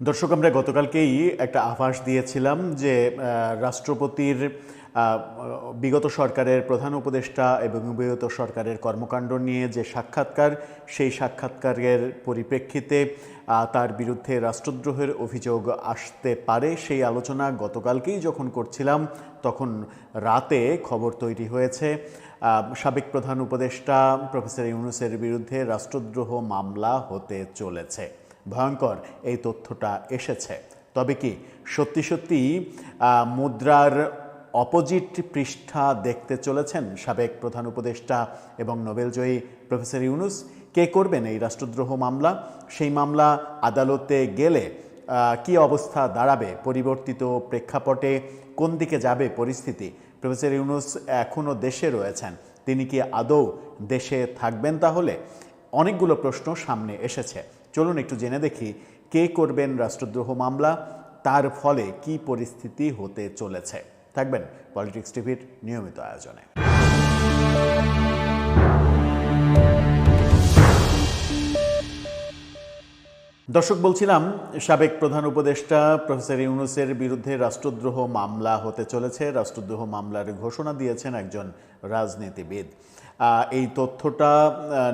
দর্শক, আমরা গতকালকেই একটা আভাস দিয়েছিলাম যে রাষ্ট্রপতির বিগত সরকারের প্রধান উপদেষ্টা এবং বিগত সরকারের কর্মকাণ্ড নিয়ে যে সাক্ষাৎকার, সেই সাক্ষাৎকারের পরিপ্রেক্ষিতে তার বিরুদ্ধে রাষ্ট্রদ্রোহের অভিযোগ আসতে পারে। সেই আলোচনা গতকালকেই যখন করছিলাম তখন রাতে খবর তৈরি হয়েছে সাবেক প্রধান উপদেষ্টা প্রফেসর ইউনূসের বিরুদ্ধে রাষ্ট্রদ্রোহ মামলা হতে চলেছে। ভয়ঙ্কর এই তথ্যটা এসেছে। তবে কি সত্যি সত্যি মুদ্রার অপোজিট পৃষ্ঠা দেখতে চলেছেন সাবেক প্রধান উপদেষ্টা এবং নোবেলজয়ী প্রফেসর ইউনূস? কে করবেন এই রাষ্ট্রদ্রোহ মামলা? সেই মামলা আদালতে গেলে কি অবস্থা দাঁড়াবে? পরিবর্তিত প্রেক্ষাপটে কোন দিকে যাবে পরিস্থিতি? প্রফেসর ইউনূস এখনও দেশে রয়েছেন, তিনি কি আদৌ দেশে থাকবেন? তাহলে অনেকগুলো প্রশ্ন সামনে এসেছে। চলুন একটু জেনে দেখি কে করবেন রাষ্ট্রদ্রোহ মামলা, তার ফলে কি পরিস্থিতি হতে চলেছে। থাকবেন পলিটিক্স টিভির নিয়মিত আয়োজনে। দর্শক, বলছিলাম সাবেক প্রধান উপদেষ্টা প্রফেসর ইউনূসের বিরুদ্ধে রাষ্ট্রদ্রোহ মামলা হতে চলেছে। রাষ্ট্রদ্রোহ মামলার ঘোষণা দিয়েছেন একজন রাজনীতিবিদ। এই তথ্যটা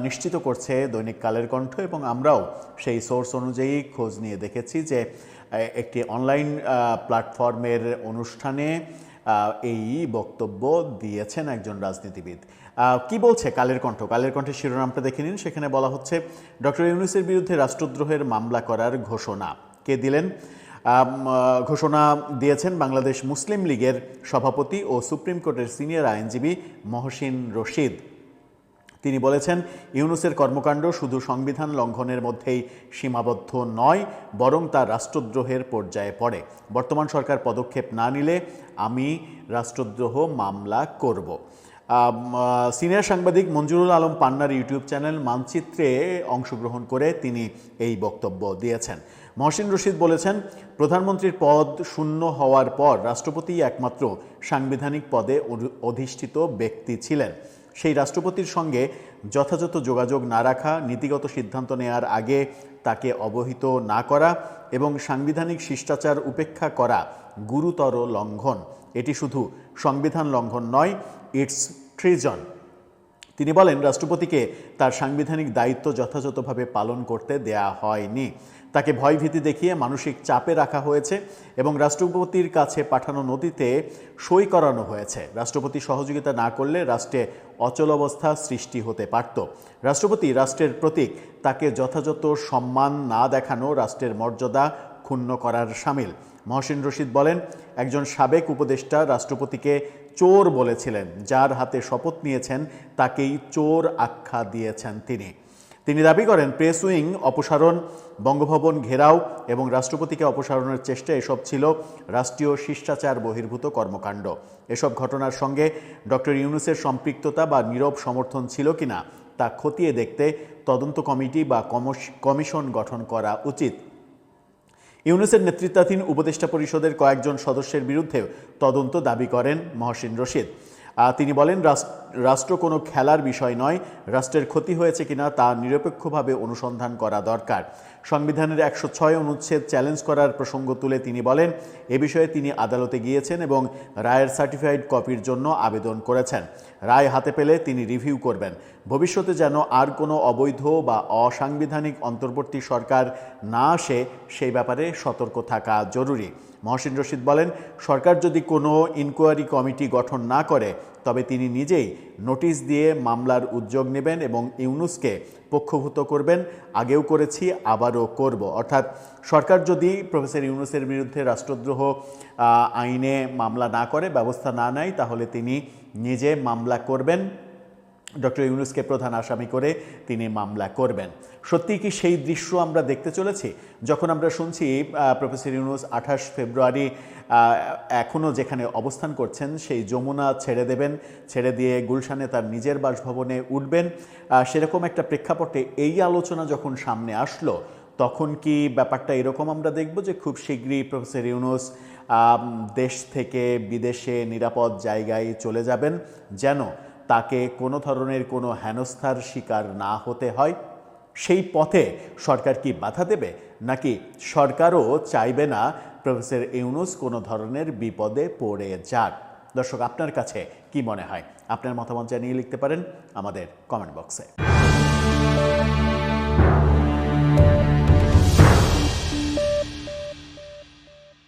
নিশ্চিত করছে দৈনিক কালের কণ্ঠ এবং আমরাও সেই সোর্স অনুযায়ী খোঁজ নিয়ে দেখেছি যে একটি অনলাইন প্ল্যাটফর্মের অনুষ্ঠানে এই বক্তব্য দিয়েছেন একজন রাজনীতিবিদ। কি বলছে কালের কণ্ঠ? কালের কণ্ঠের শিরোনামটা দেখে নিন। সেখানে বলা হচ্ছে, ডক্টর ইউনূসের বিরুদ্ধে রাষ্ট্রদ্রোহের মামলা করার ঘোষণা। কে দিলেন? ঘোষণা দিয়েছেন বাংলাদেশ মুসলিম লীগের সভাপতি ও সুপ্রিম কোর্টের সিনিয়র আইনজীবী মহসিন রশিদ। তিনি বলেছেন, ইউনূসের কর্মকাণ্ড শুধু সংবিধান লঙ্ঘনের মধ্যেই সীমাবদ্ধ নয়, বরং তা রাষ্ট্রদ্রোহের পর্যায়ে পড়ে। বর্তমান সরকার পদক্ষেপ না নিলে আমি রাষ্ট্রদ্রোহ মামলা করব। সিনিয়র সাংবাদিক মঞ্জুরুল আলম পান্নার ইউটিউব চ্যানেল মানচিত্রে অংশগ্রহণ করে তিনি এই বক্তব্য দিয়েছেন। মহসিন রশিদ বলেছেন, প্রধানমন্ত্রীর পদ শূন্য হওয়ার পর রাষ্ট্রপতিই একমাত্র সাংবিধানিক পদে অধিষ্ঠিত ব্যক্তি ছিলেন। সেই রাষ্ট্রপতির সঙ্গে যথাযথ যোগাযোগ না রাখা, নীতিগত সিদ্ধান্ত নেয়ার আগে তাকে অবহিত না করা এবং সাংবিধানিক শিষ্টাচার উপেক্ষা করা গুরুতর লঙ্ঘন। এটি শুধু সংবিধান লঙ্ঘন নয়, ইটস ট্রিজন। তিনি বলেন, রাষ্ট্রপতিকে তার সাংবিধানিক দায়িত্ব যথাযথভাবে পালন করতে দেয়া হয়নি। তাকে ভয়ভীতি দেখিয়ে মানসিক চাপে রাখা হয়েছে এবং রাষ্ট্রপতির কাছে পাঠানো নথিতে সই করানো হয়েছে। রাষ্ট্রপতি সহযোগিতা না করলে রাষ্ট্রে অচলাবস্থা সৃষ্টি হতে পারত। রাষ্ট্রপতি রাষ্ট্রের প্রতীক, তাকে যথাযথ সম্মান না দেখানো রাষ্ট্রের মর্যাদা ক্ষুণ্ণ করার শামিল। মহসিন রশিদ বলেন, একজন সাবেক উপদেষ্টা রাষ্ট্রপতিকে চোর বলেছিলেন। যার হাতে শপথ নিয়েছেন তাকেই চোর আখ্যা দিয়েছেন তিনি দাবি করেন, প্রেস উইং অপসারণ, বঙ্গভবন ঘেরাও এবং রাষ্ট্রপতিকে অপসারণের চেষ্টা, এসব ছিল রাষ্ট্রীয় শিষ্টাচার বহির্ভূত কর্মকাণ্ড। এসব ঘটনার সঙ্গে ডক্টর ইউনূসের সম্পৃক্ততা বা নীরব সমর্থন ছিল কিনা তা খতিয়ে দেখতে তদন্ত কমিটি বা কমিশন গঠন করা উচিত। ইউনূসের নেতৃত্বাধীন উপদেষ্টা পরিষদের কয়েকজন সদস্যের বিরুদ্ধেও তদন্ত দাবি করেন মহসিন রশিদ। তিনি বলেন, রাষ্ট্র কোনো খেলার বিষয় নয়, রাষ্ট্রের ক্ষতি হয়েছে কিনা তা নিরপেক্ষভাবে অনুসন্ধান করা দরকার। সংবিধানের 106 অনুচ্ছেদ চ্যালেঞ্জ করার প্রসঙ্গ তুলে তিনি বলেন, এ বিষয়ে তিনি আদালতে গিয়েছেন এবং রায়ের সার্টিফাইড কপির জন্য আবেদন করেছেন। রায় হাতে পেলে তিনি রিভিউ করবেন। ভবিষ্যতে যেন আর কোনো অবৈধ বা অসাংবিধানিক অন্তর্বর্তী সরকার না আসে, সেই ব্যাপারে সতর্ক থাকা জরুরি। মহসিন রশিদ বলেন, সরকার যদি কোনো ইনকোয়ারি কমিটি গঠন না করে তবে তিনি নিজেই নোটিশ দিয়ে মামলার উদ্যোগ নেবেন এবং ইউনূসকে পক্ষভুত করবেন। আগেও করেছি, আবারও করব। অর্থাৎ সরকার যদি প্রফেসর ইউনূসের বিরুদ্ধে রাষ্ট্রদ্রোহ আইনে মামলা না করে, ব্যবস্থা না নেয়, তাহলে তিনি নিজে মামলা করবেন। ডক্টর ইউনূসকে প্রধান আসামি করে তিনি মামলা করবেন। সত্যি কি সেই দৃশ্য আমরা দেখতে চলেছি? যখন আমরা শুনছি প্রফেসর ইউনূস 28 ফেব্রুয়ারি এখনও যেখানে অবস্থান করছেন সেই যমুনা ছেড়ে দেবেন, ছেড়ে দিয়ে গুলশানে তার নিজের বাসভবনে উঠবেন, সেরকম একটা প্রেক্ষাপটে এই আলোচনা যখন সামনে আসলো, তখন কি ব্যাপারটা এরকম আমরা দেখব যে খুব শীঘ্রই প্রফেসর ইউনূস দেশ থেকে বিদেশে নিরাপদ জায়গায় চলে যাবেন, যেন তাকে কোনো ধরনের কোনো হেনস্থার শিকার না হতে হয়? সেই পথে সরকার কি বাধা দেবে, নাকি সরকারও চাইবে না প্রফেসর ইউনূস কোনো ধরনের বিপদে পড়ে যাক? দর্শক, আপনার কাছে কি মনে হয়? আপনার মতামত জানিয়ে লিখতে পারেন আমাদের কমেন্ট বক্সে।